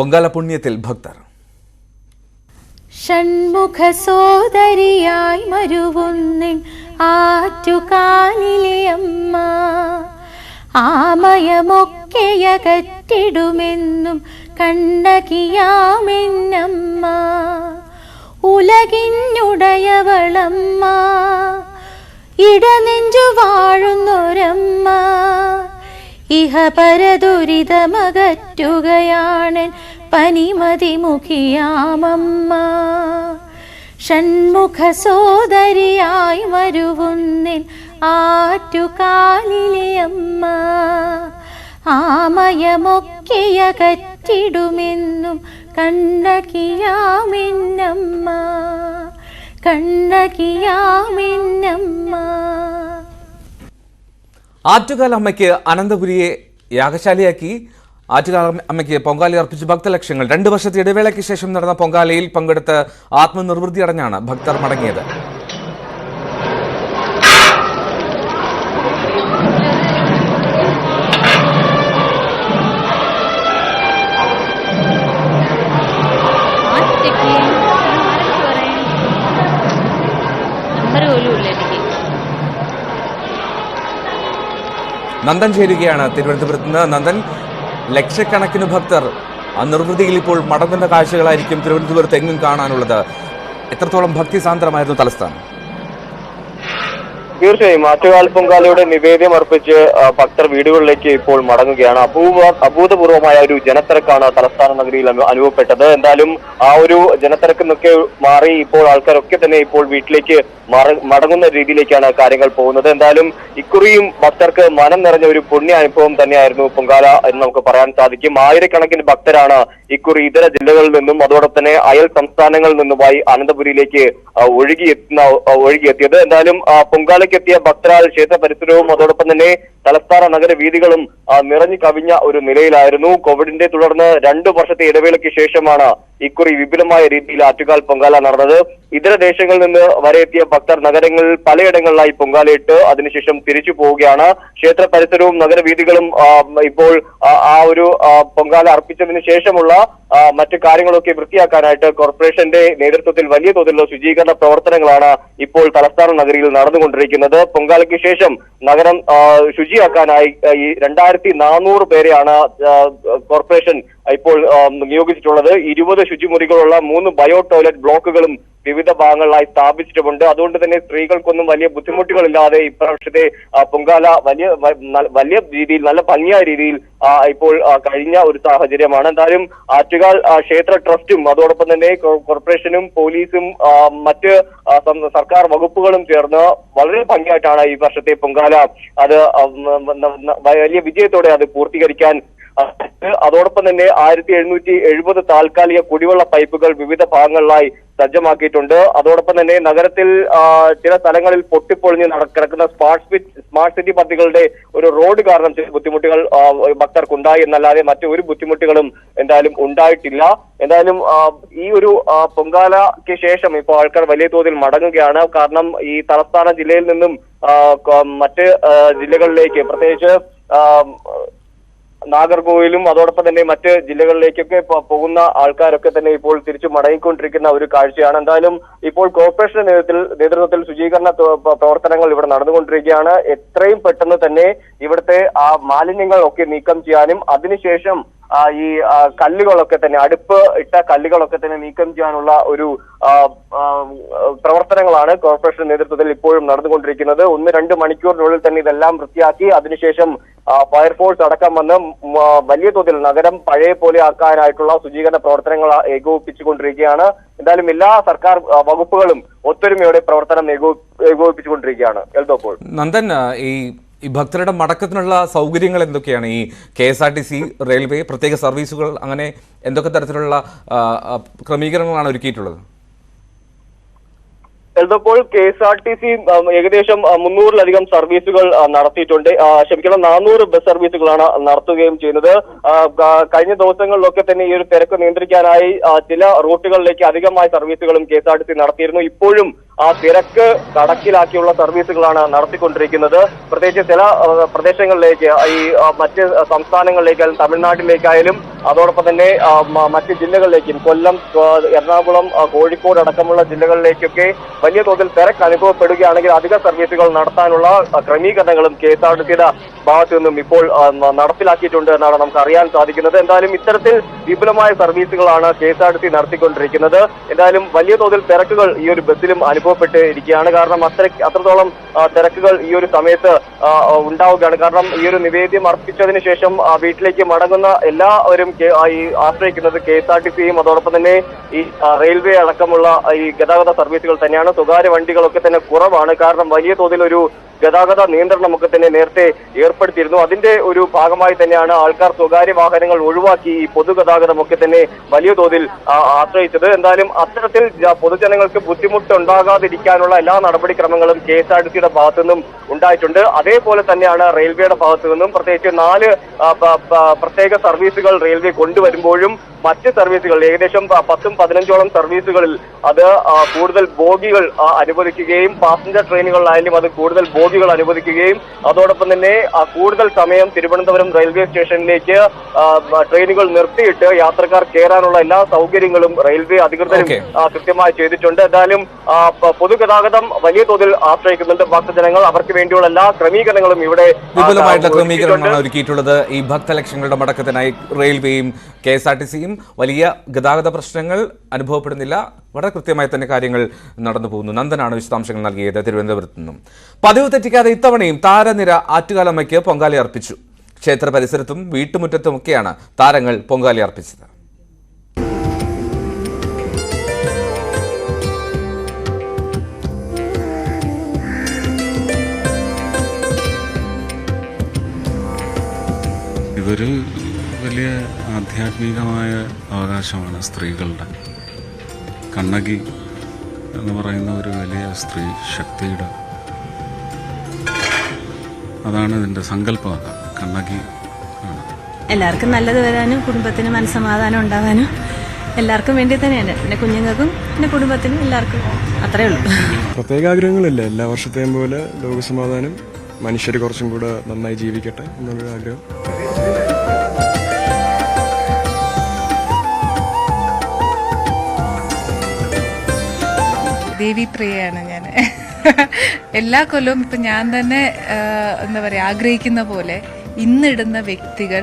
പൊങ്കാല പുണ്യത്തിൽ ഭക്തർ. ഷൺമുഖ സോദരിയായി മരുവുന്നിൻ ആറ്റുകാലിലെ അമ്മ, ആമയമൊക്കെയകറ്റിടുമെന്നും കണ്ണകിയാമെന്നമ്മ. ഉലകിനുടയവളമ്മ, ഇടനെഞ്ചു വാഴുന്നൊരമ്മ, ഇഹപരദുരിതമകറ്റുകയാണ് പനിമതിമുഖിയാമമ്മ. ഷൺമുഖ സോദരിയായി മരുവുന്നിൻ ആറ്റുകാലിലെ അമ്മ, ആമയമൊക്കെയകറ്റിടുമെന്നും കണ്ണകിയാമെന്നമ്മ, കണ്ണകിയാമെന്നമ്മ. ആറ്റുകാൽ അമ്മയ്ക്ക് അനന്തപുരിയെ യാഗശാലയാക്കി. ആറ്റുകാൽ അമ്മയ്ക്ക് പൊങ്കാല അർപ്പിച്ച് ഭക്തലക്ഷങ്ങൾ. 2 വർഷത്തെ ഇടവേളയ്ക്ക് ശേഷം നടന്ന പൊങ്കാലയിൽ പങ്കെടുത്ത് ആത്മനിർവൃത്തി അടഞ്ഞാണ് ഭക്തർ മടങ്ങിയത്. നന്ദൻ ചേരുകയാണ് തിരുവനന്തപുരത്ത് നിന്ന്. നന്ദൻ, ലക്ഷക്കണക്കിന് ഭക്തർ ആ നിർവൃതിയിൽ ഇപ്പോൾ മടങ്ങുന്ന കാഴ്ചകളായിരിക്കും തിരുവനന്തപുരത്ത് എങ്ങും കാണാനുള്ളത്. എത്രത്തോളം ഭക്തിസാന്ദ്രമായിരുന്നു തലസ്ഥാനം? തീർച്ചയായും ആറ്റുകാൽ പൊങ്കാലയുടെ നിവേദ്യം അർപ്പിച്ച് ഭക്തർ വീടുകളിലേക്ക് ഇപ്പോൾ മടങ്ങുകയാണ്. അഭൂതപൂർവമായ ഒരു ജനത്തിരക്കാണ് തലസ്ഥാന നഗരിയിൽ അനുഭവപ്പെട്ടത്. എന്തായാലും ആ ഒരു ജനത്തിരക്കിൽ നിന്നൊക്കെ മാറി ഇപ്പോൾ ആൾക്കാരൊക്കെ തന്നെ ഇപ്പോൾ വീട്ടിലേക്ക് മടങ്ങുന്ന രീതിയിലേക്കാണ് കാര്യങ്ങൾ പോകുന്നത്. എന്തായാലും ഇക്കുറിയും ഭക്തർക്ക് മനം നിറഞ്ഞ ഒരു പുണ്യ അനുഭവം തന്നെയായിരുന്നു പൊങ്കാല എന്ന് നമുക്ക് പറയാൻ സാധിക്കും. ആയിരക്കണക്കിന് ഭക്തരാണ് ഇക്കുറി ഇതര ജില്ലകളിൽ നിന്നും അതോടൊപ്പം തന്നെ അയൽ സംസ്ഥാനങ്ങളിൽ നിന്നുമായി അനന്തപുരിയിലേക്ക് ഒഴുകിയെത്തിയത്. എന്തായാലും പൊങ്കാലയ്ക്കെത്തിയ ഭക്തരാൽ ക്ഷേത്ര പരിസരവും അതോടൊപ്പം തന്നെ തലസ്ഥാന നഗര വീതികളും നിറഞ്ഞു കവിഞ്ഞ ഒരു നിലയിലായിരുന്നു. കോവിഡിന്റെ തുടർന്ന് 2 വർഷത്തെ ഇടവേളയ്ക്ക് ശേഷമാണ് ഇക്കുറി വിപുലമായ രീതിയിൽ ആറ്റുകാൽ പൊങ്കാല നടന്നത്. ഇതര ദേശങ്ങളിൽ നിന്ന് വരെ എത്തിയ ഭക്തർ നഗരങ്ങളിൽ പലയിടങ്ങളിലായി പൊങ്കാലയിട്ട് അതിനുശേഷം തിരിച്ചു പോവുകയാണ്. ക്ഷേത്ര പരിസരവും നഗരവീഥികളും ഇപ്പോൾ ആ ഒരു പൊങ്കാല അർപ്പിച്ചതിന് ശേഷമുള്ള മറ്റു കാര്യങ്ങളൊക്കെ വൃത്തിയാക്കാനായിട്ട് കോർപ്പറേഷന്റെ നേതൃത്വത്തിൽ വലിയ തോതിലുള്ള ശുചീകരണ പ്രവർത്തനങ്ങളാണ് ഇപ്പോൾ തലസ്ഥാന നഗരിയിൽ നടന്നുകൊണ്ടിരിക്കുന്നത്. പൊങ്കാലയ്ക്ക് ശേഷം നഗരം ശുചിയാക്കാനായി 2400 പേരെയാണ് കോർപ്പറേഷൻ ഇപ്പോൾ നിയോഗിച്ചിട്ടുള്ളത്. 20 ശുചിമുറികളുള്ള 3 ബയോ ടോയ്ലറ്റ് ബ്ലോക്കുകളും വിവിധ ഭാഗങ്ങളിലായി സ്ഥാപിച്ചിട്ടുമുണ്ട്. അതുകൊണ്ട് തന്നെ സ്ത്രീകൾക്കൊന്നും വലിയ ബുദ്ധിമുട്ടുകളില്ലാതെ ഇപ്രാവശ്യത്തെ പൊങ്കാല വലിയ രീതിയിൽ നല്ല ഭംഗിയായ രീതിയിൽ ഇപ്പോൾ കഴിഞ്ഞ ഒരു സാഹചര്യമാണ്. എന്തായാലും ആറ്റുകാൽ ക്ഷേത്ര ട്രസ്റ്റും അതോടൊപ്പം തന്നെ കോർപ്പറേഷനും പോലീസും മറ്റ് സർക്കാർ വകുപ്പുകളും ചേർന്ന് വളരെ ഭംഗിയായിട്ടാണ് ഈ വർഷത്തെ പൊങ്കാല അത് വലിയ വിജയത്തോടെ അത് പൂർത്തീകരിക്കാൻ. അതോടൊപ്പം തന്നെ 1770 താൽക്കാലിക കുടിവെള്ള പൈപ്പുകൾ വിവിധ ഭാഗങ്ങളിലായി സജ്ജമാക്കിയിട്ടുണ്ട്. അതോടൊപ്പം തന്നെ നഗരത്തിൽ ചില സ്ഥലങ്ങളിൽ പൊട്ടിപ്പൊളിഞ്ഞ് കിടക്കുന്ന സ്മാർട്ട് സിറ്റി പദ്ധതികളുടെ ഒരു റോഡ് കാരണം ചില ബുദ്ധിമുട്ടുകൾ ഭക്തർക്കുണ്ടായി എന്നല്ലാതെ മറ്റൊരു ബുദ്ധിമുട്ടുകളും എന്തായാലും ഉണ്ടായിട്ടില്ല. എന്തായാലും ഈ ഒരു പൊങ്കാലയ്ക്ക് ശേഷം ഇപ്പോൾ ആൾക്കാർ വലിയ തോതിൽ മടങ്ങുകയാണ്. കാരണം ഈ തലസ്ഥാന ജില്ലയിൽ നിന്നും മറ്റ് ജില്ലകളിലേക്ക് പ്രത്യേകിച്ച് നാഗർകോവിലും അതോടൊപ്പം തന്നെ മറ്റ് ജില്ലകളിലേക്കൊക്കെ പോകുന്ന ആൾക്കാരൊക്കെ തന്നെ ഇപ്പോൾ തിരിച്ചു മടങ്ങിക്കൊണ്ടിരിക്കുന്ന ഒരു കാഴ്ചയാണ്. എന്തായാലും ഇപ്പോൾ കോർപ്പറേഷന്റെ നേതൃത്വത്തിൽ ശുചീകരണ പ്രവർത്തനങ്ങൾ ഇവിടെ നടന്നുകൊണ്ടിരിക്കുകയാണ്. എത്രയും പെട്ടെന്ന് തന്നെ ഇവിടുത്തെ ആ മാലിന്യങ്ങൾ ഒക്കെ നീക്കം ചെയ്യാനും അതിനുശേഷം ഈ കല്ലുകളൊക്കെ തന്നെ അടുപ്പ് ഇട്ട കല്ലുകളൊക്കെ തന്നെ നീക്കം ചെയ്യാനുള്ള ഒരു പ്രവർത്തനങ്ങളാണ് കോർപ്പറേഷൻ നേതൃത്വത്തിൽ ഇപ്പോഴും നടന്നുകൊണ്ടിരിക്കുന്നത്. 1-2 മണിക്കൂറിനുള്ളിൽ തന്നെ ഇതെല്ലാം വൃത്തിയാക്കി അതിനുശേഷം ഫയർഫോഴ്സ് അടക്കം വന്ന് വലിയ തോതിൽ നഗരം പഴയ പോലെ ആക്കാനായിട്ടുള്ള ശുചീകരണ പ്രവർത്തനങ്ങൾ ഏകോപിപ്പിച്ചുകൊണ്ടിരിക്കുകയാണ്. എന്തായാലും എല്ലാ സർക്കാർ വകുപ്പുകളും ഒത്തൊരുമയോടെ പ്രവർത്തനം ഏകോപിപ്പിച്ചുകൊണ്ടിരിക്കുകയാണ്. എൽദോപ്പോൾ നന്ദൻ, ഈ ഭക്തരുടെ മടക്കത്തിനുള്ള സൗകര്യങ്ങൾ എന്തൊക്കെയാണ്? ഈ KSRTC, റെയിൽവേ, പ്രത്യേക സർവീസുകൾ, അങ്ങനെ എന്തൊക്കെ തരത്തിലുള്ള ക്രമീകരണങ്ങളാണ് ഒരുക്കിയിട്ടുള്ളത്? എൽദോപ്പോൾ KSRTC ഏകദേശം 300-ലധികം സർവീസുകൾ നടത്തിയിട്ടുണ്ട്. 400 ബസ് സർവീസുകളാണ് നടത്തുകയും ചെയ്യുന്നത്. കഴിഞ്ഞ ദിവസങ്ങളിലൊക്കെ തന്നെ ഈ ഒരു തിരക്ക് നിയന്ത്രിക്കാനായി ചില റൂട്ടുകളിലേക്ക് അധികമായ സർവീസുകളും KSRTC നടത്തിയിരുന്നു. ഇപ്പോഴും ആ തിരക്ക് കണക്കിലാക്കിയുള്ള സർവീസുകളാണ് നടത്തിക്കൊണ്ടിരിക്കുന്നത്. പ്രത്യേകിച്ച് ചില പ്രദേശങ്ങളിലേക്ക് ഈ മറ്റ് സംസ്ഥാനങ്ങളിലേക്കായാലും തമിഴ്നാട്ടിലേക്കായാലും അതോടൊപ്പം തന്നെ മറ്റ് ജില്ലകളിലേക്കും കൊല്ലം, എറണാകുളം, കോഴിക്കോട് അടക്കമുള്ള ജില്ലകളിലേക്കൊക്കെ വലിയ തോതിൽ തിരക്ക് അനുഭവപ്പെടുകയാണെങ്കിൽ അധിക സർവീസുകൾ നടത്താനുള്ള ക്രമീകരണങ്ങളും KSRTCയുടെ ഭാഗത്തു നിന്നും ഇപ്പോൾ നടപ്പിലാക്കിയിട്ടുണ്ട് എന്നാണ് നമുക്ക് അറിയാൻ സാധിക്കുന്നത്. എന്തായാലും ഇത്തരത്തിൽ വിപുലമായ സർവീസുകളാണ് KSRTC നടത്തിക്കൊണ്ടിരിക്കുന്നത്. എന്തായാലും വലിയ തോതിൽ തിരക്കുകൾ ഈ ഒരു ബസ്സിലും അനുഭവപ്പെട്ട് ഇരിക്കുകയാണ്. കാരണം അത്രത്തോളം തിരക്കുകൾ ഈ ഒരു സമയത്ത് ഉണ്ടാവുകയാണ്. കാരണം ഈ ഒരു നിവേദ്യം അർപ്പിച്ചതിന് ശേഷം വീട്ടിലേക്ക് മടങ്ങുന്ന എല്ലാവരും ഈ ആശ്രയിക്കുന്നത് KSRTCയും അതോടൊപ്പം തന്നെ ഈ റെയിൽവേ അടക്കമുള്ള ഈ ഗതാഗത സർവീസുകൾ തന്നെയാണ്. സ്വകാര്യ വണ്ടികളൊക്കെ തന്നെ കുറവാണ്. കാരണം വലിയ തോതിൽ ഒരു ഗതാഗത നിയന്ത്രണമൊക്കെ തന്നെ നേരത്തെ ഏർപ്പെടുത്തിയിരുന്നു. അതിന്റെ ഒരു ഭാഗമായി തന്നെയാണ് ആൾക്കാർ സ്വകാര്യ വാഹനങ്ങൾ ഒഴിവാക്കി ഈ പൊതുഗതാഗതമൊക്കെ തന്നെ വലിയ തോതിൽ ആശ്രയിച്ചത്. എന്തായാലും അത്തരത്തിൽ പൊതുജനങ്ങൾക്ക് ബുദ്ധിമുട്ടുണ്ടാകാതിരിക്കാനുള്ള എല്ലാ നടപടിക്രമങ്ങളും KSRTCയുടെ ഭാഗത്തു നിന്നും ഉണ്ടായിട്ടുണ്ട്. അതേപോലെ തന്നെയാണ് റെയിൽവേയുടെ ഭാഗത്തു നിന്നും പ്രത്യേകിച്ച് 4 പ്രത്യേക സർവീസുകൾ റെയിൽവേ കൊണ്ടുവരുമ്പോഴും മറ്റ് സർവീസുകൾ ഏകദേശം 10-15ഓളം സർവീസുകളിൽ അത് കൂടുതൽ ബോഗികൾ അനുവദിക്കുകയും പാസഞ്ചർ ട്രെയിനുകളിലായാലും അത് കൂടുതൽ ബോഗികൾ അനുവദിക്കുകയും അതോടൊപ്പം തന്നെ കൂടുതൽ സമയം തിരുവനന്തപുരം റെയിൽവേ സ്റ്റേഷനിലേക്ക് ട്രെയിനുകൾ നിർത്തിയിട്ട് യാത്രക്കാർ കയറാനുള്ള എല്ലാ സൗകര്യങ്ങളും റെയിൽവേ അധികൃതരും കൃത്യമായി ചെയ്തിട്ടുണ്ട്. എന്തായാലും പൊതുഗതാഗതം വലിയ തോതിൽ ആശ്രയിക്കുന്നുണ്ട് ഭക്തജനങ്ങൾ. അവർക്ക് വേണ്ടിയുള്ള എല്ലാ ക്രമീകരണങ്ങളും ഇവിടെ വിപുലമായിട്ടുള്ള ക്രമീകരണമാണ് ഒരുക്കിയിട്ടുള്ളത്. ഈ ഭക്തലക്ഷങ്ങളുടെ മടക്കത്തിനായി റെയിൽവേയും KSRTCയും വലിയ ഗതാഗത പ്രശ്നങ്ങൾ അനുഭവപ്പെടുന്നില്ല. വളരെ കൃത്യമായി തന്നെ കാര്യങ്ങൾ നടന്നു പോകുന്നു. നന്ദനാണ് വിശദാംശങ്ങൾ നൽകിയത് തിരുവനന്തപുരത്ത് നിന്നും. പതിവ് തെറ്റിക്കാതെ ഇത്തവണയും താരനിര ആറ്റുകാലമ്മയ്ക്ക് പൊങ്കാല അർപ്പിച്ചു. ക്ഷേത്ര പരിസരത്തും വീട്ടുമുറ്റത്തുമൊക്കെയാണ് താരങ്ങൾ പൊങ്കാല അർപ്പിച്ചത്. ഇതൊരു വലിയ ആധ്യാത്മികമായ അവകാശമാണ് സ്ത്രീകളുടെ. കണ്ണകി എന്ന് പറയുന്ന ഒരു വലിയ സ്ത്രീ ശക്തിയുടെ അതാണ് ഇതിൻ്റെ സങ്കല്പം. കണ്ണകി ആണ്. എല്ലാവർക്കും നല്ലത് വരാനും കുടുംബത്തിന് മനസ്സമാധാനം ഉണ്ടാകാനും എല്ലാവർക്കും വേണ്ടി തന്നെയാണ്. പിന്നെ കുഞ്ഞുങ്ങൾക്കും പിന്നെ കുടുംബത്തിനും എല്ലാവർക്കും അത്രേ ഉള്ളൂ. പ്രത്യേക ആഗ്രഹങ്ങളില്ല. എല്ലാ വർഷത്തെയും പോലെ ലോകസമാധാനം, മനുഷ്യർ കുറച്ചും കൂടെ നന്നായി ജീവിക്കട്ടെ എന്നുള്ളൊരു ആഗ്രഹം. ദേവീപ്രിയയാണ് ഞാൻ. എല്ലാ കൊല്ലവും ഇപ്പം ഞാൻ തന്നെ എന്താ പറയുക ആഗ്രഹിക്കുന്ന പോലെ ഇന്നിടുന്ന വ്യക്തികൾ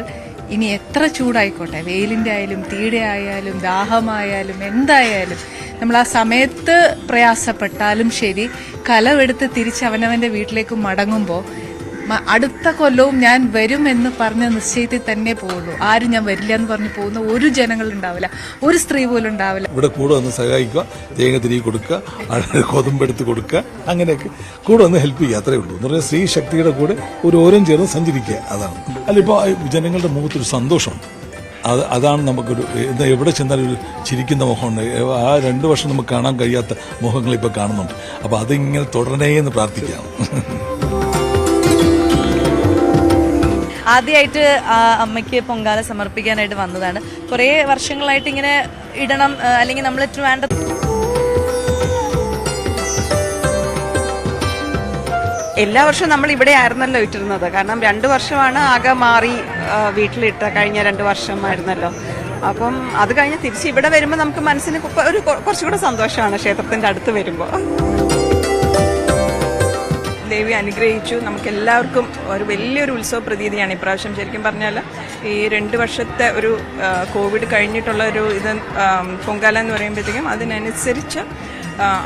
ഇനി എത്ര ചൂടായിക്കോട്ടെ, വെയിലിൻ്റെ ആയാലും തീയുടെ ആയാലും ദാഹമായാലും എന്തായാലും നമ്മൾ ആ സമയത്ത് പ്രയാസപ്പെട്ടാലും ശരി കലവെടുത്ത് തിരിച്ച് അവനവൻ്റെ വീട്ടിലേക്ക് മടങ്ങുമ്പോൾ അടുത്ത കൊല്ലവും ഞാൻ വരുമെന്ന് പറഞ്ഞ നിശ്ചയത്തിൽ തന്നെ പോകുള്ളൂ. ആരും ഞാൻ വരില്ല എന്ന് പറഞ്ഞു പോകുന്ന ഒരു ജനങ്ങളുണ്ടാവില്ല, ഒരു സ്ത്രീ പോലും ഉണ്ടാവില്ല. ഇവിടെ കൂടെ വന്ന് സഹായിക്കുക, തേങ്ങ തിരികെ കൊടുക്കുക, കൊതുമ്പെടുത്ത് കൊടുക്കുക, അങ്ങനെയൊക്കെ കൂടെ വന്ന് ഹെൽപ്പ് ചെയ്യുക. അത്രേ ഉള്ളൂ. എന്ന് പറഞ്ഞാൽ സ്ത്രീ ശക്തിയുടെ കൂടെ ഒരു ഓരം ചേർന്ന് സഞ്ചരിക്കുക. അതാണ്. അല്ലിപ്പോൾ ജനങ്ങളുടെ മുഖത്തൊരു സന്തോഷം. അതാണ് നമുക്കൊരു എവിടെ ചെന്നാലും ഒരു ചിരിക്കുന്ന മുഖമുണ്ട്. ആ 2 വർഷം നമുക്ക് കാണാൻ കഴിയാത്ത മുഖങ്ങൾ ഇപ്പോൾ കാണുന്നുണ്ട്. അപ്പോൾ അതിങ്ങനെ തുടരണേ എന്ന് പ്രാർത്ഥിക്കുകയാണ്. ആദ്യമായിട്ട് അമ്മയ്ക്ക് പൊങ്കാല സമർപ്പിക്കാനായിട്ട് വന്നതാണ്. കുറേ വർഷങ്ങളായിട്ട് ഇങ്ങനെ ഇടണം അല്ലെങ്കിൽ നമ്മൾ വേണ്ട എല്ലാ വർഷവും നമ്മൾ ഇവിടെ ആയിരുന്നല്ലോ ഇട്ടിരുന്നത്. കാരണം 2 വർഷമാണ് ആകെ മാറി വീട്ടിലിട്ട. കഴിഞ്ഞ 2 വർഷമായിരുന്നല്ലോ. അപ്പം അത് കഴിഞ്ഞ് തിരിച്ച് ഇവിടെ വരുമ്പോൾ നമുക്ക് മനസ്സിന് ഒരു കുറച്ചുകൂടെ സന്തോഷമാണ് ക്ഷേത്രത്തിൻ്റെ അടുത്ത് വരുമ്പോൾ. ദേവി അനുഗ്രഹിച്ചു. നമുക്ക് എല്ലാവർക്കും ഒരു വലിയൊരു ഉത്സവ പ്രതീതിയാണ് ഇപ്രാവശ്യം. ശരിക്കും പറഞ്ഞാൽ ഈ 2 വർഷത്തെ ഒരു കോവിഡ് കഴിഞ്ഞിട്ടുള്ള ഒരു ഇത് പൊങ്കാല എന്ന് പറയുമ്പോഴത്തേക്കും അതിനനുസരിച്ച്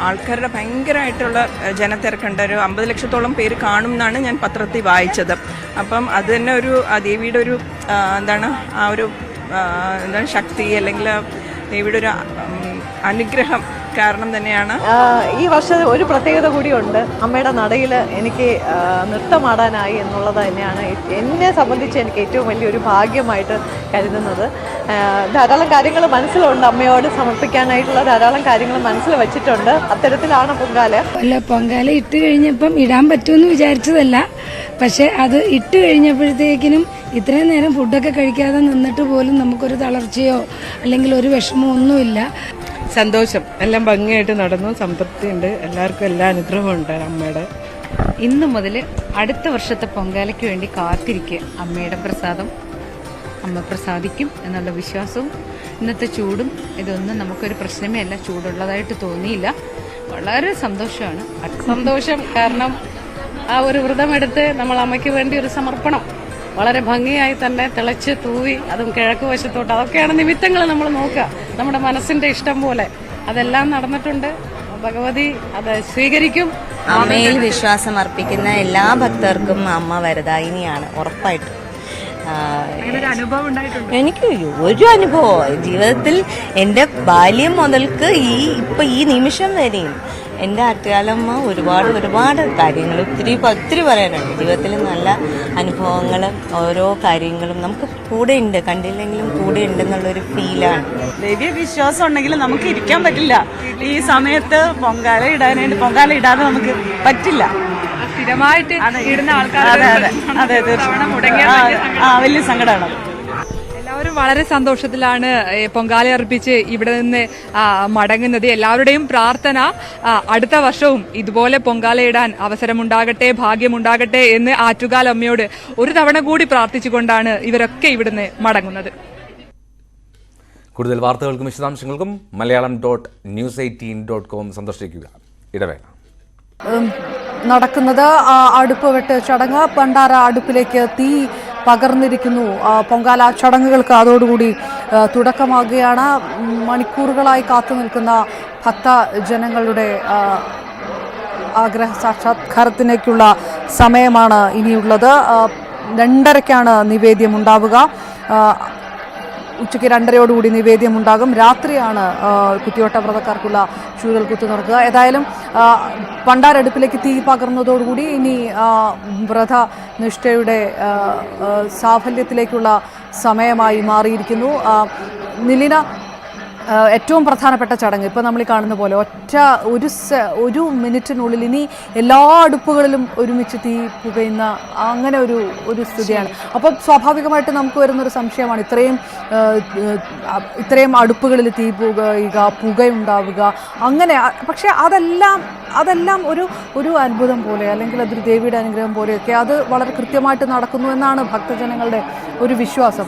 ആൾക്കാരുടെ ഭയങ്കരമായിട്ടുള്ള ജനത്തിരക്കുണ്ട്. ഒരു 50 ലക്ഷത്തോളം പേര് കാണും എന്നാണ് ഞാൻ പത്രത്തിൽ വായിച്ചത്. അപ്പം അത് തന്നെ ഒരു ദേവിയുടെ ഒരു എന്താണ് ശക്തി അല്ലെങ്കിൽ ദേവിയുടെ ഒരു അനുഗ്രഹം കാരണം തന്നെയാണ്. ഈ വർഷം ഒരു പ്രത്യേകത കൂടിയുണ്ട്. അമ്മയുടെ നടയിൽ എനിക്ക് നൃത്തമാടാനായി എന്നുള്ളത് തന്നെയാണ് എന്നെ സംബന്ധിച്ച് എനിക്ക് ഏറ്റവും വലിയൊരു ഭാഗ്യമായിട്ട് കരുതുന്നത്. ധാരാളം കാര്യങ്ങൾ മനസ്സിലുണ്ട്. അമ്മയോട് സമർപ്പിക്കാനായിട്ടുള്ള ധാരാളം കാര്യങ്ങൾ മനസ്സിൽ വെച്ചിട്ടുണ്ട്. അത്തരത്തിലാണ് പൊങ്കാല. അല്ല, പൊങ്കാല ഇട്ട് കഴിഞ്ഞപ്പം ഇടാൻ പറ്റുമെന്ന് വിചാരിച്ചതല്ല. പക്ഷെ അത് ഇട്ട് കഴിഞ്ഞപ്പോഴത്തേക്കിനും ഇത്രയും നേരം ഫുഡൊക്കെ കഴിക്കാതെ നിന്നിട്ട് പോലും നമുക്കൊരു തളർച്ചയോ അല്ലെങ്കിൽ ഒരു വിഷമോ ഒന്നുമില്ല. സന്തോഷം. എല്ലാം ഭംഗിയായിട്ട് നടന്നു. സംതൃപ്തിയുണ്ട്. എല്ലാവർക്കും എല്ലാ അനുഗ്രഹവും ഉണ്ട് അമ്മയുടെ. ഇന്നു മുതൽ അടുത്ത വർഷത്തെ പൊങ്കാലയ്ക്ക് വേണ്ടി കാത്തിരിക്കുക. അമ്മയുടെ പ്രസാദം അമ്മ പ്രസാദിക്കും എന്നുള്ള വിശ്വാസവും ഇന്നത്തെ ചൂടും ഇതൊന്നും നമുക്കൊരു പ്രശ്നമേ അല്ല, ചൂടുള്ളതായിട്ട് തോന്നിയില്ല. വളരെ സന്തോഷമാണ്. സന്തോഷം കാരണം ആ ഒരു വ്രതമെടുത്ത് നമ്മൾ അമ്മയ്ക്ക് വേണ്ടി ഒരു സമർപ്പണം വളരെ ഭംഗിയായി തന്നെ തിളച്ച് തൂവി, അതും കിഴക്ക് വശത്തോട്ട്, അതൊക്കെയാണ് നിമിത്തങ്ങൾ നമ്മൾ നോക്കുക. നമ്മുടെ മനസ്സിന്റെ ഇഷ്ടം പോലെ അതെല്ലാം നടന്നിട്ടുണ്ട്. ഭഗവതി അത് സ്വീകരിക്കും. അമ്മയിൽ വിശ്വാസം അർപ്പിക്കുന്ന എല്ലാ ഭക്തർക്കും അമ്മ വരദായിനിയാണ് ഉറപ്പായിട്ടും. എനിക്ക് ഒരു അനുഭവം ജീവിതത്തിൽ എൻ്റെ ബാല്യം മുതൽക്ക് ഈ നിമിഷം വരെയും എൻ്റെ ആറ്റുകാലമ്മ ഒരുപാട് കാര്യങ്ങൾ ഒത്തിരി പറയാനുണ്ട്. ജീവിതത്തിൽ നല്ല അനുഭവങ്ങൾ, ഓരോ കാര്യങ്ങളും നമുക്ക് കൂടെ ഉണ്ട്, കണ്ടില്ലെങ്കിലും കൂടെ ഉണ്ടെന്നുള്ളൊരു ഫീലാണ്. ദൈവീയ വിശ്വാസം ഉണ്ടെങ്കിൽ നമുക്ക് ഇരിക്കാൻ പറ്റില്ല. ഈ സമയത്ത് പൊങ്കാല ഇടാതെ നമുക്ക് പറ്റില്ല. സ്ഥിരമായിട്ട് ഇടുന്ന ആൾക്കാർ വലിയ സങ്കടമാണ്. എല്ലാവരും വളരെ സന്തോഷത്തിലാണ് പൊങ്കാല അർപ്പിച്ച് ഇവിടെ നിന്ന് മടങ്ങുന്നത്. എല്ലാവരുടെയും പ്രാർത്ഥന അടുത്ത വർഷവും ഇതുപോലെ പൊങ്കാലയിടാൻ അവസരമുണ്ടാകട്ടെ, ഭാഗ്യമുണ്ടാകട്ടെ എന്ന് ആറ്റുകാലമ്മയോട് ഒരു തവണ കൂടി പ്രാർത്ഥിച്ചുകൊണ്ടാണ് ഇവരൊക്കെ ഇവിടുന്ന് മടങ്ങുന്നത്. കൂടുതൽ വാർത്തകൾക്കും വിശദാംശങ്ങൾക്കും malayalam.news18.com സന്ദർശിക്കുക. ഇടവേള. നടക്കുന്നത് അടുപ്പ് വെട്ട് ചടങ്ങ്. പണ്ടാര അടുപ്പിലേക്ക് തീ പകർന്നിരിക്കുന്നു. പൊങ്കാല ചടങ്ങുകൾക്ക് അതോടുകൂടി തുടക്കമാകുകയാണ്. മണിക്കൂറുകളായി കാത്തു നിൽക്കുന്ന ഭക്തജനങ്ങളുടെ ആഗ്രഹ സാക്ഷാത്കാരത്തിലേക്കുള്ള സമയമാണ് ഇനിയുള്ളത്. 2:30-ക്കാണ് നിവേദ്യം ഉണ്ടാവുക. ഉച്ചയ്ക്ക് 2:30യോടുകൂടി നിവേദ്യമുണ്ടാകും. രാത്രിയാണ് കുത്തിയോട്ട വ്രതക്കാർക്കുള്ള ചൂരൽ കുത്തു നടക്കുക. ഏതായാലും പണ്ടാരടുപ്പിലേക്ക് തീ പകർന്നതോടുകൂടി ഇനി വ്രതനിഷ്ഠയുടെ സാഫല്യത്തിലേക്കുള്ള സമയമായി മാറിയിരിക്കുന്നു. നിലിന, ഏറ്റവും പ്രധാനപ്പെട്ട ചടങ്ങ് ഇപ്പോൾ നമ്മൾ കാണുന്ന പോലെ ഒരു മിനിറ്റിനുള്ളിൽ ഇനി എല്ലാ അടുപ്പുകളിലും ഒരുമിച്ച് തീ പുകയുന്ന അങ്ങനെ ഒരു സ്ഥിതിയാണ്. അപ്പം സ്വാഭാവികമായിട്ട് നമുക്ക് വരുന്നൊരു സംശയമാണ്, ഇത്രയും അടുപ്പുകളിൽ തീ പുകയുണ്ടാവുക അങ്ങനെ. പക്ഷേ അതെല്ലാം ഒരു അത്ഭുതം പോലെ, അല്ലെങ്കിൽ അതൊരു ദേവിയുടെ അനുഗ്രഹം പോലെയൊക്കെ അത് വളരെ കൃത്യമായിട്ട് നടക്കുന്നു എന്നാണ് ഭക്തജനങ്ങളുടെ ഒരു വിശ്വാസം.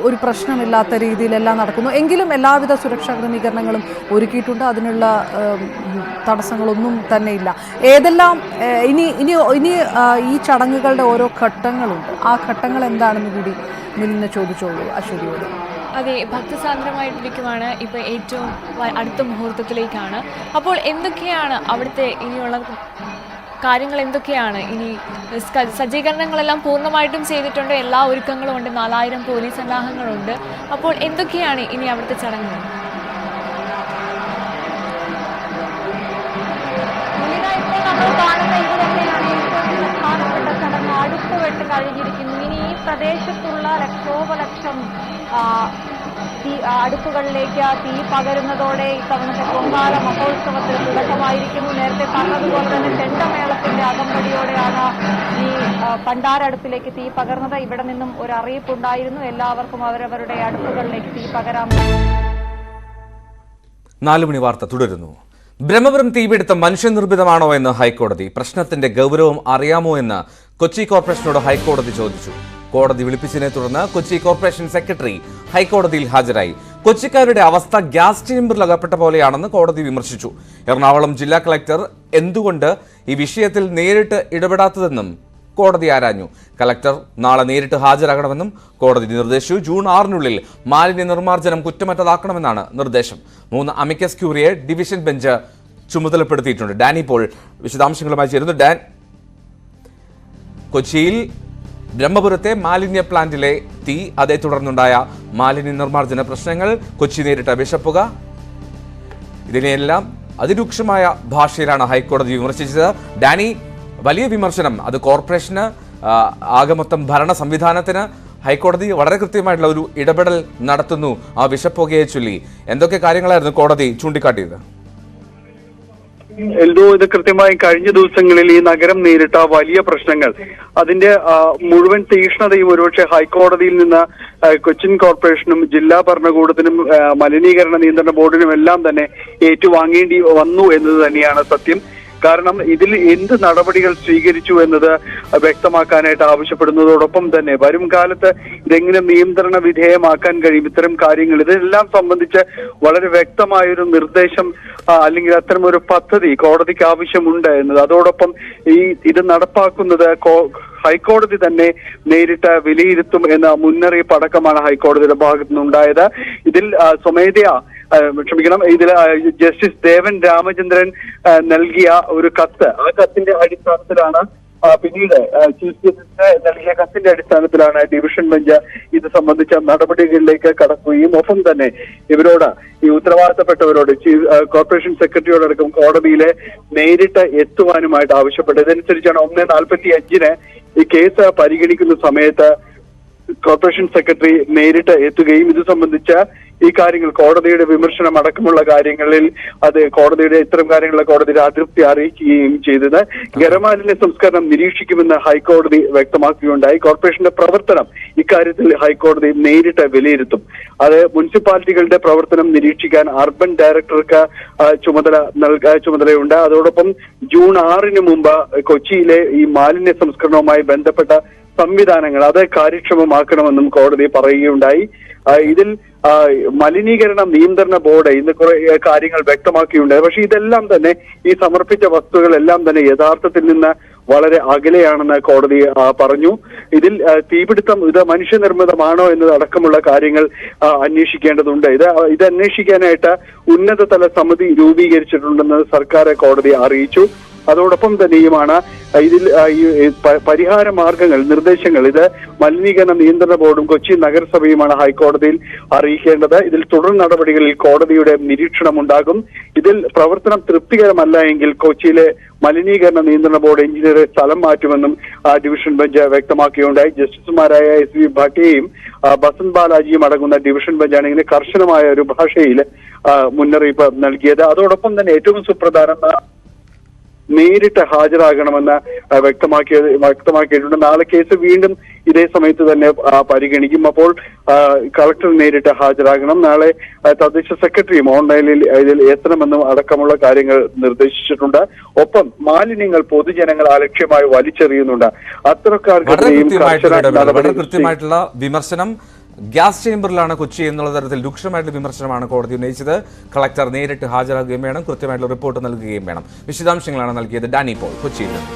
ഒരു പ്രശ്നമില്ലാത്ത രീതിയിലെല്ലാം നടക്കുന്നു. എങ്കിലും എല്ലാവിധ സുരക്ഷാ ക്രമീകരണങ്ങളും ഒരുക്കിയിട്ടുണ്ട്. അതിനുള്ള തടസ്സങ്ങളൊന്നും തന്നെയില്ല. ഇനി ഈ ചടങ്ങുകളുടെ ഓരോ ഘട്ടങ്ങളുണ്ട്. ആ ഘട്ടങ്ങൾ എന്താണെന്ന് കൂടി നിന്ന് ചോദിച്ചോളൂ അശ്വതിയോട്. അതെ, ഭക്തസാന്ദ്രമായിട്ടിരിക്കുവാണ്. ഇപ്പോൾ ഏറ്റവും അടുത്ത മുഹൂർത്തത്തിലേക്കാണ്. അപ്പോൾ എന്തൊക്കെയാണ് അവിടുത്തെ ഇനിയുള്ള കാര്യങ്ങൾ? എന്തൊക്കെയാണ് ഇനി? സജ്ജീകരണങ്ങളെല്ലാം പൂർണ്ണമായിട്ടും ചെയ്തിട്ടുണ്ട്, എല്ലാ ഒരുക്കങ്ങളും ഉണ്ട്, 4000 പോലീസ് സന്നാഹങ്ങളുണ്ട്. അപ്പോൾ എന്തൊക്കെയാണ് ഇനി അവിടുത്തെ ചടങ്ങുകൾ? നമ്മൾ കാണുന്ന ഇത് തന്നെയാണ് ഏറ്റവും പ്രധാനപ്പെട്ട ചടങ്ങ്. അടുപ്പ് വെട്ട് കഴിഞ്ഞിരിക്കുന്നു. ഇനി ഈ പ്രദേശത്തുള്ള ലക്ഷോപലക്ഷം അടുപ്പുകളിലേക്ക് തീ പകരുന്നതോടെ ഇത്തവണത്തെ പൊങ്കാല മഹോത്സവത്തിന് തുടക്കമായിരിക്കുന്നു. നേരത്തെ പറഞ്ഞതുപോലെ തന്നെ ചെണ്ടമേളത്തിന്റെ അകമ്പടിയോടെയാണ് ഈ പണ്ടാരടുപ്പിലേക്ക് തീ പകർന്നത്. ഇവിടെ നിന്നും ഒരു അറിയിപ്പുണ്ടായിരുന്നു, എല്ലാവർക്കും അവരവരുടെ അടുപ്പുകളിലേക്ക് തീ പകരാം. 4 മണി വാർത്ത തുടരുന്നു. ബ്രഹ്മപുരം തീപിടുത്തം മനുഷ്യനിർമ്മിതമാണോ എന്ന് ഹൈക്കോടതി. പ്രശ്നത്തിന്റെ ഗൗരവം അറിയാമോ എന്ന് കൊച്ചി കോർപ്പറേഷനോട് ഹൈക്കോടതി ചോദിച്ചു. കോടതി വിളിപ്പിച്ചതിനെ തുടർന്ന് കൊച്ചി കോർപ്പറേഷൻ സെക്രട്ടറി ഹൈക്കോടതിയിൽ ഹാജരായി. കൊച്ചിക്കാരുടെ അവസ്ഥ ഗ്യാസ് ചേമ്പറിൽ അകപ്പെട്ട പോലെയാണെന്ന് കോടതി വിമർശിച്ചു. എറണാകുളം ജില്ലാ കളക്ടർ എന്തുകൊണ്ട് ഈ വിഷയത്തിൽ നേരിട്ട് ഇടപെടാത്തതെന്നും കോടതി ആരാഞ്ഞു. കളക്ടർ നാളെ നേരിട്ട് ഹാജരാകണമെന്നും കോടതി നിർദ്ദേശിച്ചു. ജൂൺ 6-നുള്ളിൽ മാലിന്യ നിർമ്മാർജ്ജനം കുറ്റമറ്റതാക്കണമെന്നാണ് നിർദ്ദേശം. 3 അമിക്കസ് ക്യൂറിയെ ഡിവിഷൻ ബെഞ്ച് ചുമതലപ്പെടുത്തിയിട്ടുണ്ട്. ഡാനി പോൾ വിശദാംശങ്ങളുമായി ചേരുന്നു. ഡാൻ, കൊച്ചിയിൽ ബ്രഹ്മപുരത്തെ മാലിന്യ പ്ലാന്റിലെ തീ, അതേ തുടർന്നുണ്ടായ മാലിന്യ നിർമ്മാർജ്ജന പ്രശ്നങ്ങൾ, കൊച്ചി നേരിട്ട വിഷപ്പുക, ഇതിനെയെല്ലാം അതിരൂക്ഷമായ ഭാഷയിലാണ് ഹൈക്കോടതി വിമർശിച്ചത്. ഡാനി, വലിയ വിമർശനം, അത് കോർപ്പറേഷന്, ആകെ മൊത്തം ഭരണ സംവിധാനത്തിന് ഹൈക്കോടതി വളരെ കൃത്യമായിട്ടുള്ള ഒരു ഇടപെടൽ നടത്തുന്നു ആ വിഷപ്പുകയെ ചൊല്ലി. എന്തൊക്കെ കാര്യങ്ങളായിരുന്നു കോടതി ചൂണ്ടിക്കാട്ടിയത്? എൽദോ, ഇത് കൃത്യമായി കഴിഞ്ഞ ദിവസങ്ങളിൽ ഈ നഗരം നേരിട്ട വലിയ പ്രശ്നങ്ങൾ, അതിന്റെ മുഴുവൻ തീക്ഷ്ണതയും ഒരുപക്ഷെ ഹൈക്കോടതിയിൽ നിന്ന് കൊച്ചിൻ കോർപ്പറേഷനും ജില്ലാ ഭരണകൂടത്തിനും മലിനീകരണ നിയന്ത്രണ ബോർഡിനും എല്ലാം തന്നെ ഏറ്റുവാങ്ങേണ്ടി വന്നു എന്നത് തന്നെയാണ് സത്യം. കാരണം ഇതിൽ എന്ത് നടപടികൾ സ്വീകരിച്ചു എന്നത് വ്യക്തമാക്കാനായിട്ട് ആവശ്യപ്പെടുന്നതോടൊപ്പം തന്നെ വരും കാലത്ത് ഇതെങ്ങനെ നിയന്ത്രണ വിധേയമാക്കാൻ കഴിയും, ഇത്തരം കാര്യങ്ങൾ ഇതെല്ലാം സംബന്ധിച്ച് വളരെ വ്യക്തമായൊരു നിർദ്ദേശം അല്ലെങ്കിൽ അത്തരം ഒരു പദ്ധതി കോടതിക്ക് ആവശ്യമുണ്ട് എന്നത്. അതോടൊപ്പം ഇത് നടപ്പാക്കുന്നത് ഹൈക്കോടതി തന്നെ നേരിട്ട് വിലയിരുത്തും എന്ന മുന്നറിയിപ്പ് അടക്കമാണ് ഹൈക്കോടതിയുടെ ഭാഗത്തു നിന്നുണ്ടായത്. ഇതിൽ സ്വമേധയാ ഇതിൽ ജസ്റ്റിസ് ദേവൻ രാമചന്ദ്രൻ നൽകിയ ഒരു കത്ത്, ആ കത്തിന്റെ അടിസ്ഥാനത്തിലാണ് പിന്നീട് ചീഫ് ജസ്റ്റിസിന് നൽകിയ കത്തിന്റെ അടിസ്ഥാനത്തിലാണ് ഡിവിഷൻ ബെഞ്ച് ഇത് സംബന്ധിച്ച നടപടികളിലേക്ക് കടക്കുകയും ഒപ്പം തന്നെ ഇവരോട് ഈ ഉത്തരവാദിത്തപ്പെട്ടവരോട് കോർപ്പറേഷൻ സെക്രട്ടറിയോടടക്കം കോടതിയിലെ നേരിട്ട് എത്തുവാനുമായിട്ട് ആവശ്യപ്പെട്ടത്. ഇതനുസരിച്ചാണ് 1:45 ഈ കേസ് പരിഗണിക്കുന്ന സമയത്ത് കോർപ്പറേഷൻ സെക്രട്ടറി നേരിട്ട് എത്തുകയും ഇത് സംബന്ധിച്ച ഈ കാര്യങ്ങൾ കോടതിയുടെ വിമർശനം അടക്കമുള്ള കാര്യങ്ങളിൽ കോടതിയുടെ ഇത്തരം കാര്യങ്ങളിലെ കോടതിയുടെ അതൃപ്തി അറിയിക്കുകയും ചെയ്തത്. ഖരമാലിന്യ സംസ്കരണം നിരീക്ഷിക്കുമെന്ന് ഹൈക്കോടതി വ്യക്തമാക്കുകയുണ്ടായി. കോർപ്പറേഷന്റെ പ്രവർത്തനം ഇക്കാര്യത്തിൽ ഹൈക്കോടതി നേരിട്ട് വിലയിരുത്തും. അത് മുനിസിപ്പാലിറ്റികളുടെ പ്രവർത്തനം നിരീക്ഷിക്കാൻ അർബൻ ഡയറക്ടർക്ക് ചുമതലയുണ്ട്. അതോടൊപ്പം ജൂൺ 6 മുമ്പ് കൊച്ചിയിലെ ഈ മാലിന്യ സംസ്കരണവുമായി ബന്ധപ്പെട്ട സംവിധാനങ്ങൾ അത് കാര്യക്ഷമമാക്കണമെന്നും കോടതി പറയുകയുണ്ടായി. ഇതിൽ മലിനീകരണ നിയന്ത്രണ ബോർഡ് ഇന്ന് കുറെ കാര്യങ്ങൾ വ്യക്തമാക്കിയുണ്ടായി. പക്ഷെ ഇതെല്ലാം തന്നെ ഈ സമർപ്പിച്ച വസ്തുക്കളെല്ലാം തന്നെ യഥാർത്ഥത്തിൽ നിന്ന് വളരെ അകലെയാണെന്ന് കോടതി പറഞ്ഞു. ഇതിൽ തീപിടുത്തം ഇത് മനുഷ്യനിർമ്മിതമാണോ എന്നതടക്കമുള്ള കാര്യങ്ങൾ അന്വേഷിക്കേണ്ടതുണ്ട്. ഇത് അന്വേഷിക്കാനായിട്ട് ഉന്നതതല സമിതി രൂപീകരിച്ചിട്ടുണ്ടെന്ന് സർക്കാർ കോടതി അറിയിച്ചു. അതോടൊപ്പം തന്നെയുമാണ് ഇതിൽ പരിഹാര മാർഗങ്ങൾ, നിർദ്ദേശങ്ങൾ ഇത് മലിനീകരണ നിയന്ത്രണ ബോർഡും കൊച്ചി നഗരസഭയുമാണ് ഹൈക്കോടതിയിൽ അറിയിക്കേണ്ടത്. ഇതിൽ തുടർ നടപടികളിൽ കോടതിയുടെ നിരീക്ഷണം ഉണ്ടാകും. ഇതിൽ പ്രവർത്തനം തൃപ്തികരമല്ല എങ്കിൽ കൊച്ചിയിലെ മലിനീകരണ നിയന്ത്രണ ബോർഡ് എഞ്ചിനീയറെ സ്ഥലം മാറ്റുമെന്നും ഡിവിഷൻ ബെഞ്ച് വ്യക്തമാക്കുകയുണ്ടായി. ജസ്റ്റിസുമാരായ SV ഭാട്ടിയയും ബസന്ത് ബാലാജിയും അടങ്ങുന്ന ഡിവിഷൻ ബെഞ്ചാണ് ഇങ്ങനെ കർശനമായ ഒരു ഭാഷയിൽ മുന്നറിയിപ്പ് നൽകിയത്. അതോടൊപ്പം തന്നെ ഏറ്റവും സുപ്രധാനം നേരിട്ട് ഹാജരാകണമെന്ന് വ്യക്തമാക്കിയിട്ടുണ്ട്. നാളെ കേസ് വീണ്ടും ഇതേ സമയത്ത് തന്നെ പരിഗണിക്കും. അപ്പോൾ കളക്ടർ നേരിട്ട് ഹാജരാകണം. നാളെ തദ്ദേശ സെക്രട്ടറിയും ഓൺലൈനിൽ ഇതിൽ എത്തണമെന്നും അടക്കമുള്ള കാര്യങ്ങൾ നിർദ്ദേശിച്ചിട്ടുണ്ട്. ഒപ്പം മാലിന്യങ്ങൾ പൊതുജനങ്ങൾ അലക്ഷ്യമായി വലിച്ചെറിയുന്നുണ്ട്. അത്തരക്കാർക്കെതിരെയും കൃത്യമായിട്ടുള്ള വിമർശനം ഗ്യാസ് ചേംബറിലാണ് കൊച്ചി എന്നുള്ള തരത്തിൽ രൂക്ഷമായിട്ടുള്ള വിമർശനമാണ് കോടതി ഉന്നയിച്ചത്. കളക്ടർ നേരിട്ട് ഹാജരാകുകയും വേണം, കൃത്യമായിട്ടുള്ള റിപ്പോർട്ട് നൽകുകയും വേണം. വിശദാംശങ്ങളാണ് നൽകിയത് ഡാനി പോൾ കൊച്ചിയിൽ നിന്ന്.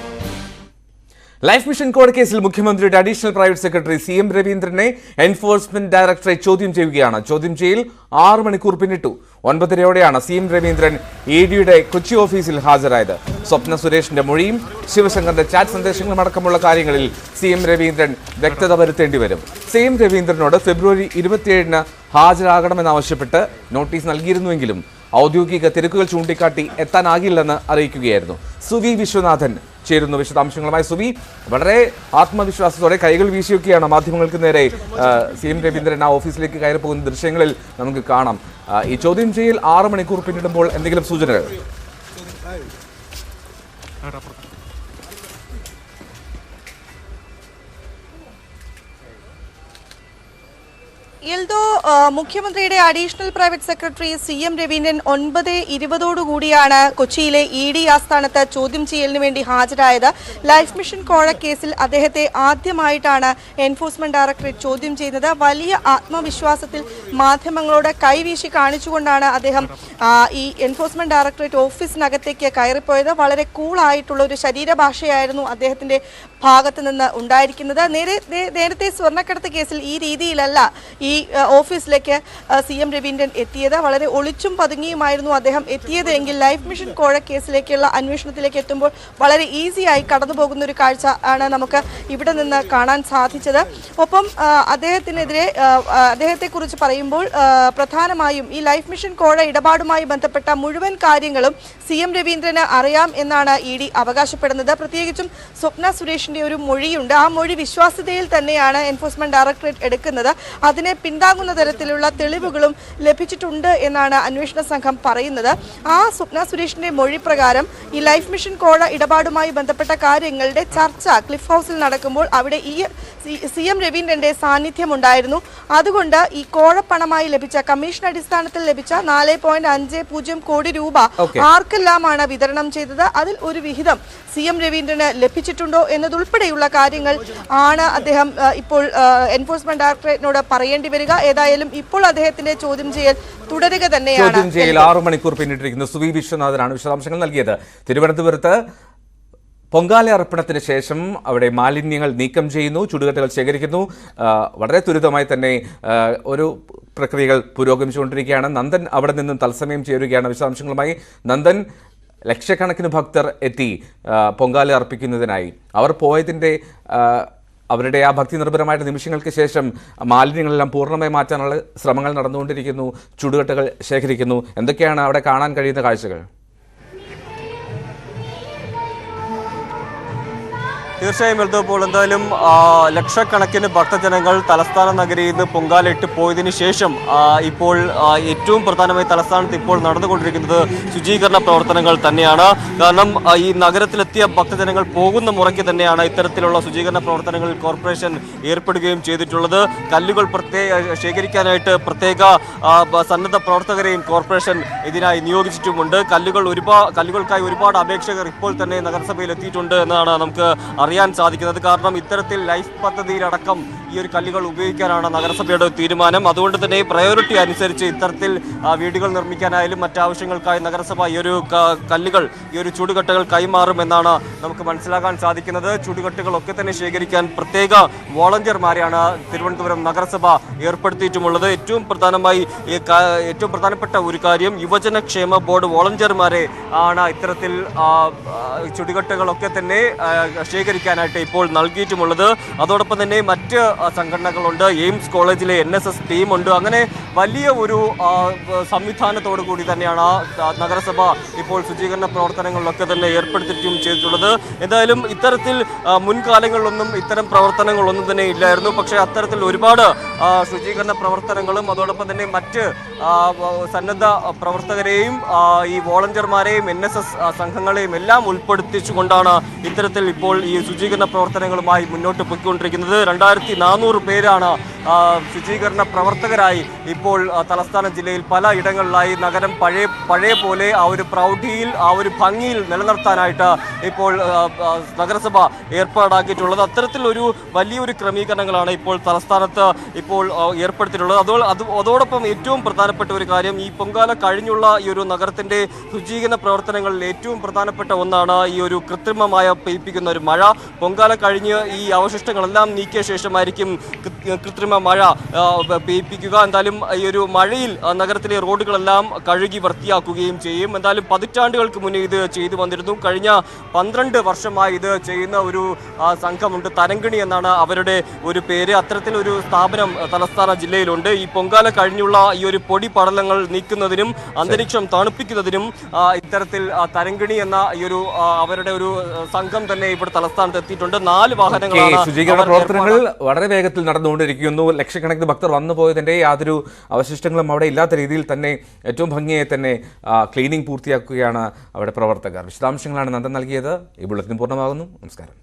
ലൈഫ് മിഷൻ കോഡ് കേസിൽ മുഖ്യമന്ത്രിയുടെ അഡീഷണൽ പ്രൈവറ്റ് സെക്രട്ടറി CM രവീന്ദ്രനെ എൻഫോഴ്സ്മെന്റ് ഡയറക്ടറേറ്റ് ചോദ്യം ചെയ്യുകയാണ്. ചോദ്യം ചെയ്യൽ 6 മണിക്കൂർ പിന്നിട്ടു. 9:30യോടെയാണ് CM രവീന്ദ്രൻ EDയുടെ കൊച്ചി ഓഫീസിൽ ഹാജരായത്. സ്വപ്ന സുരേഷിന്റെ മൊഴിയും ശിവശങ്കറിന്റെ ചാറ്റ് സന്ദേശങ്ങളും അടക്കമുള്ള കാര്യങ്ങളിൽ CM രവീന്ദ്രൻ വ്യക്തത വരുത്തേണ്ടി വരും. CM രവീന്ദ്രനോട് ഫെബ്രുവരി 27 ഹാജരാകണമെന്നാവശ്യപ്പെട്ട് നോട്ടീസ് നൽകിയിരുന്നുവെങ്കിലും ഔദ്യോഗിക തിരക്കുകൾ ചൂണ്ടിക്കാട്ടി എത്താനാകില്ലെന്ന് അറിയിക്കുകയായിരുന്നു. സുവി വിശ്വനാഥൻ ചേരുന്നു വിശദാംശങ്ങളുമായി. സുവി, വളരെ ആത്മവിശ്വാസത്തോടെ കൈകൾ വീശിയൊക്കെയാണ് മാധ്യമങ്ങൾക്ക് നേരെ CM രവീന്ദ്രൻ ആ ഓഫീസിലേക്ക് കയറി പോകുന്ന ദൃശ്യങ്ങളിൽ നമുക്ക് കാണാം. ഈ ചോദ്യം ചെയ്യൽ 6 മണിക്കൂർ പിന്നിടുമ്പോൾ എന്തെങ്കിലും സൂചനകൾ? എൽദോ, മുഖ്യമന്ത്രിയുടെ additional private secretary CM Raveendran 9:20 കൊച്ചിയിലെ ED ആസ്ഥാനത്ത് ചോദ്യം ചെയ്യലിന് വേണ്ടി ഹാജരായത്. ലൈഫ് മിഷൻ കോഴ കേസിൽ അദ്ദേഹത്തെ ആദ്യമായിട്ടാണ് എൻഫോഴ്സ്മെന്റ് ഡയറക്ടറേറ്റ് ചോദ്യം ചെയ്യുന്നത്. വലിയ ആത്മവിശ്വാസത്തിൽ മാധ്യമങ്ങളോട് കൈവീശി കാണിച്ചുകൊണ്ടാണ് അദ്ദേഹം ഈ എൻഫോഴ്സ്മെന്റ് ഡയറക്ടറേറ്റ് ഓഫീസിനകത്തേക്ക് കയറിപ്പോയത്. വളരെ കൂളായിട്ടുള്ള ഒരു ശരീരഭാഷയായിരുന്നു അദ്ദേഹത്തിന്റെ ഭാഗത്ത് നിന്ന് ഉണ്ടായിരിക്കുന്നത്. നേരത്തെ സ്വർണ്ണക്കടത്ത് കേസിൽ ഈ രീതിയിലല്ല ഈ ഓഫീസിലേക്ക് CM രവീന്ദ്രൻ എത്തിയത്. വളരെ ഒളിച്ചും പതുങ്ങിയുമായിരുന്നു അദ്ദേഹം എത്തിയത് എങ്കിൽ ലൈഫ് മിഷൻ കോഴ കേസിലേക്കുള്ള അന്വേഷണത്തിലേക്ക് എത്തുമ്പോൾ വളരെ ഈസിയായി കടന്നു പോകുന്ന ഒരു കാഴ്ച ആണ് നമുക്ക് ഇവിടെ നിന്ന് കാണാൻ സാധിച്ചത്. ഒപ്പം അദ്ദേഹത്തെക്കുറിച്ച് പറയുമ്പോൾ പ്രധാനമായും ഈ ലൈഫ് മിഷൻ കോഴ ഇടപാടുമായി ബന്ധപ്പെട്ട മുഴുവൻ കാര്യങ്ങളും CM രവീന്ദ്രന് അറിയാം എന്നാണ് ED അവകാശപ്പെടുന്നത്. പ്രത്യേകിച്ചും സ്വപ്ന സുരേഷിന്റെ ഒരു മൊഴിയുണ്ട്. ആ മൊഴി വിശ്വാസ്യതയിൽ തന്നെയാണ് എൻഫോഴ്സ്മെന്റ് ഡയറക്ടറേറ്റ് എടുക്കുന്നത്. അതിനെ പിന്താങ്ങുന്ന തരത്തിലുള്ള തെളിവുകളും ലഭിച്ചിട്ടുണ്ട് എന്നാണ് അന്വേഷണ സംഘം പറയുന്നത്. ആ സ്വപ്ന സുരേഷിന്റെ മൊഴി പ്രകാരം ഈ ലൈഫ് മിഷൻ കോഴ ഇടപാടുമായി ബന്ധപ്പെട്ട കാര്യങ്ങളുടെ ചർച്ച ക്ലിഫ് ഹൗസിൽ നടക്കുമ്പോൾ അവിടെ ഈ CM രവീന്ദ്രന്റെ സാന്നിധ്യം ഉണ്ടായിരുന്നു. അതുകൊണ്ട് ഈ കോഴപ്പണമായി ലഭിച്ച കമ്മീഷൻ അടിസ്ഥാനത്തിൽ ലഭിച്ച 4.50 കോടി രൂപ ആർക്കെല്ലാമാണ് വിതരണം ചെയ്തത്, അതിൽ ഒരു വിഹിതം CM രവീന്ദ്രന് ലഭിച്ചിട്ടുണ്ടോ എന്നതുൾപ്പെടെയുള്ള കാര്യങ്ങൾ ആണ് അദ്ദേഹം ഇപ്പോൾ എൻഫോഴ്സ്മെന്റ് ഡയറക്ടറേറ്റിനോട് പറയേണ്ടി വരിക. ഏതായാലും ഇപ്പോൾ അദ്ദേഹത്തിന്റെ ചോദ്യം ചെയ്യൽ തുടരുക തന്നെയാണ്. ചോദ്യം ചെയ്യൽ 6 മണിക്കൂർ പിന്നിട്ടിരിക്കുന്നു. സുവി വിശ്വനാഥനാണ് വിശദാംശങ്ങൾ നൽകിയത്. തിരുവനന്തപുരത്ത് പൊങ്കാല അർപ്പണത്തിന് ശേഷം അവിടെ മാലിന്യങ്ങൾ നീക്കം ചെയ്യുന്നു, ചുടുകട്ടകൾ ശേഖരിക്കുന്നു. വളരെ ത്വരിതമായി തന്നെ ഒരു പ്രക്രിയകൾ പുരോഗമിച്ചുകൊണ്ടിരിക്കുകയാണ്. നന്ദൻ അവിടെ നിന്നും തത്സമയം ചേരുകയാണ് വിശദാംശങ്ങളുമായി. നന്ദൻ, ലക്ഷക്കണക്കിന് ഭക്തർ എത്തി പൊങ്കാല അർപ്പിക്കുന്നതിനായി. അവർ പോയതിൻ്റെ അവരുടെ ആ ഭക്തി നിർഭരമായിട്ട് നിമിഷങ്ങൾക്ക് ശേഷം മാലിന്യങ്ങളെല്ലാം പൂർണ്ണമായി മാറ്റാനുള്ള ശ്രമങ്ങൾ നടന്നുകൊണ്ടിരിക്കുന്നു, ചുടുകട്ടകൾ ശേഖരിക്കുന്നു. എന്തൊക്കെയാണ് അവിടെ കാണാൻ കഴിയുന്ന കാഴ്ചകൾ? തീർച്ചയായും എഴുതുമ്പോൾ എന്തായാലും ലക്ഷക്കണക്കിന് ഭക്തജനങ്ങൾ തലസ്ഥാന നഗരിയിൽ നിന്ന് പൊങ്കാലയിട്ട് പോയതിനു ശേഷം ഇപ്പോൾ ഏറ്റവും പ്രധാനമായി തലസ്ഥാനത്ത് ഇപ്പോൾ നടന്നുകൊണ്ടിരിക്കുന്നത് ശുചീകരണ പ്രവർത്തനങ്ങൾ തന്നെയാണ്. കാരണം ഈ നഗരത്തിലെത്തിയ ഭക്തജനങ്ങൾ പോകുന്ന മുറയ്ക്ക് തന്നെയാണ് ഇത്തരത്തിലുള്ള ശുചീകരണ പ്രവർത്തനങ്ങളിൽ കോർപ്പറേഷൻ ഏർപ്പെടുകയും ചെയ്തിട്ടുള്ളത്. കല്ലുകൾ ശേഖരിക്കാനായിട്ട് പ്രത്യേക സന്നദ്ധ പ്രവർത്തകരെയും കോർപ്പറേഷൻ ഇതിനായി നിയോഗിച്ചിട്ടുമുണ്ട്. കല്ലുകൾക്കായി ഒരുപാട് അപേക്ഷകർ ഇപ്പോൾ തന്നെ നഗരസഭയിൽ എത്തിയിട്ടുണ്ട് എന്നാണ് നമുക്ക് അറിയാൻ സാധിക്കുന്നത്. കാരണം ഇത്തരത്തിൽ ലൈഫ് പദ്ധതിയിലടക്കം ഈ ഒരു കല്ലുകൾ ഉപയോഗിക്കാനാണ് നഗരസഭയുടെ തീരുമാനം. അതുകൊണ്ട് തന്നെ പ്രയോറിറ്റി അനുസരിച്ച് ഇത്തരത്തിൽ വീടുകൾ നിർമ്മിക്കാനായാലും മറ്റാവശ്യങ്ങൾക്കായി നഗരസഭ ഈ ഒരു കല്ലുകൾ, ഈ ഒരു ചുടുകട്ടകൾ കൈമാറുമെന്നാണ് നമുക്ക് മനസ്സിലാക്കാൻ സാധിക്കുന്നത്. ചുടുകട്ടകളൊക്കെ തന്നെ ശേഖരിക്കാൻ പ്രത്യേക വോളണ്ടിയർമാരെയാണ് തിരുവനന്തപുരം നഗരസഭ ഏർപ്പെടുത്തിയിട്ടുമുള്ളത്. ഏറ്റവും പ്രധാനപ്പെട്ട ഒരു കാര്യം, യുവജനക്ഷേമ ബോർഡ് വോളണ്ടിയർമാരെ ആണ് ഇത്തരത്തിൽ ചുടുകട്ടകളൊക്കെ തന്നെ ശേഖരിക്കാനായിട്ട് ഇപ്പോൾ നൽകിയിട്ടുമുള്ളത്. അതോടൊപ്പം തന്നെ മറ്റ് സംഘടനകളുണ്ട്, എയിംസ് കോളേജിലെ NSS ടീമുണ്ട്. അങ്ങനെ വലിയ ഒരു സംവിധാനത്തോടു കൂടി തന്നെയാണ് നഗരസഭ ഇപ്പോൾ ശുചീകരണ പ്രവർത്തനങ്ങളിലൊക്കെ തന്നെ ഏർപ്പെടുത്തിയിട്ടും ചെയ്തിട്ടുള്ളത്. എന്തായാലും ഇത്തരത്തിൽ മുൻകാലങ്ങളിലൊന്നും ഇത്തരം പ്രവർത്തനങ്ങളൊന്നും തന്നെ ഇല്ലായിരുന്നു. പക്ഷേ അത്തരത്തിൽ ഒരുപാട് ശുചീകരണ പ്രവർത്തനങ്ങളും അതോടൊപ്പം തന്നെ മറ്റ് സന്നദ്ധ പ്രവർത്തകരെയും ഈ വോളണ്ടിയർമാരെയും NSS സംഘങ്ങളെയും എല്ലാം ഉൾപ്പെടുത്തിച്ചുകൊണ്ടാണ് ഇത്തരത്തിൽ ഇപ്പോൾ ഈ ശുചീകരണ പ്രവർത്തനങ്ങളുമായി മുന്നോട്ട് പോയിക്കൊണ്ടിരിക്കുന്നത്. 2400 പേരാണ് ശുചീകരണ പ്രവർത്തകരായി ഇപ്പോൾ തലസ്ഥാന ജില്ലയിൽ പല ഇടങ്ങളിലായി നഗരം പഴയ പോലെ ആ ഒരു പ്രൗഢിയിൽ, ആ ഒരു ഭംഗിയിൽ നിലനിർത്താനായിട്ട് ഇപ്പോൾ നഗരസഭ ഏർപ്പാടാക്കിയിട്ടുള്ളത്. അത്തരത്തിൽ ഒരു വലിയൊരു ക്രമീകരണങ്ങളാണ് ഇപ്പോൾ തലസ്ഥാനത്ത് ഇപ്പോൾ ഏർപ്പെടുത്തിയിട്ടുള്ളത്. അതോടൊപ്പം ഏറ്റവും പ്രധാനപ്പെട്ട ഒരു കാര്യം, ഈ പൊങ്കാല കഴിഞ്ഞുള്ള ഈ ഒരു നഗരത്തിന്റെ ശുചീകരണ പ്രവർത്തനങ്ങളിൽ ഏറ്റവും പ്രധാനപ്പെട്ട ഒന്നാണ് ഈ ഒരു കൃത്രിമമായ പെയ്യിപ്പിക്കുന്ന ഒരു മഴ. പൊങ്കാല കഴിഞ്ഞ് ഈ അവശിഷ്ടങ്ങളെല്ലാം നീക്കിയ ശേഷമായിരിക്കും കൃത്രിമ മഴ പെയ്യിപ്പിക്കുക. എന്തായാലും ഈ ഒരു മഴയിൽ നഗരത്തിലെ റോഡുകളെല്ലാം കഴുകി വൃത്തിയാക്കുകയും ചെയ്യും. എന്തായാലും പതിറ്റാണ്ടുകൾക്ക് മുന്നേ ഇത് ചെയ്തു വന്നിരുന്നു. കഴിഞ്ഞ 12 വർഷമായി ഇത് ചെയ്യുന്ന ഒരു സംഘമുണ്ട്, തരങ്കിണി എന്നാണ് അവരുടെ ഒരു പേര്. അത്തരത്തിലൊരു സ്ഥാപനം തലസ്ഥാന ജില്ലയിലുണ്ട്. ഈ പൊങ്കാല കഴിഞ്ഞുള്ള ഈ ഒരു പൊടി പടലങ്ങൾ നീക്കുന്നതിനും അന്തരീക്ഷം തണുപ്പിക്കുന്നതിനും ഇത്തരത്തിൽ തരങ്കിണി എന്ന ഈ ഒരു അവരുടെ ഒരു സംഘം തന്നെ ഇവിടെ തലസ്ഥാനത്ത് എത്തിയിട്ടുണ്ട്. 4 വാഹനങ്ങളാണ്. ശുചീകരണ പ്രവർത്തനങ്ങൾ വളരെ വേഗത്തിൽ നടന്നുകൊണ്ടിരിക്കുന്നു. ലക്ഷക്കണക്കിന് ഭക്തർ വന്നു പോയതിന്റെ യാതൊരു അവശിഷ്ടങ്ങളും അവിടെ ഇല്ലാത്ത രീതിയിൽ തന്നെ ഏറ്റവും ഭംഗിയായി തന്നെ ക്ലീനിംഗ് പൂർത്തിയാക്കുകയാണ് അവിടെ പ്രവർത്തകർ. വിശദാംശങ്ങളാണ് നന്ദൻ നൽകിയത്. ഈ ബുള്ളറ്റിൻ പൂർണ്ണമാകുന്നു. നമസ്കാരം.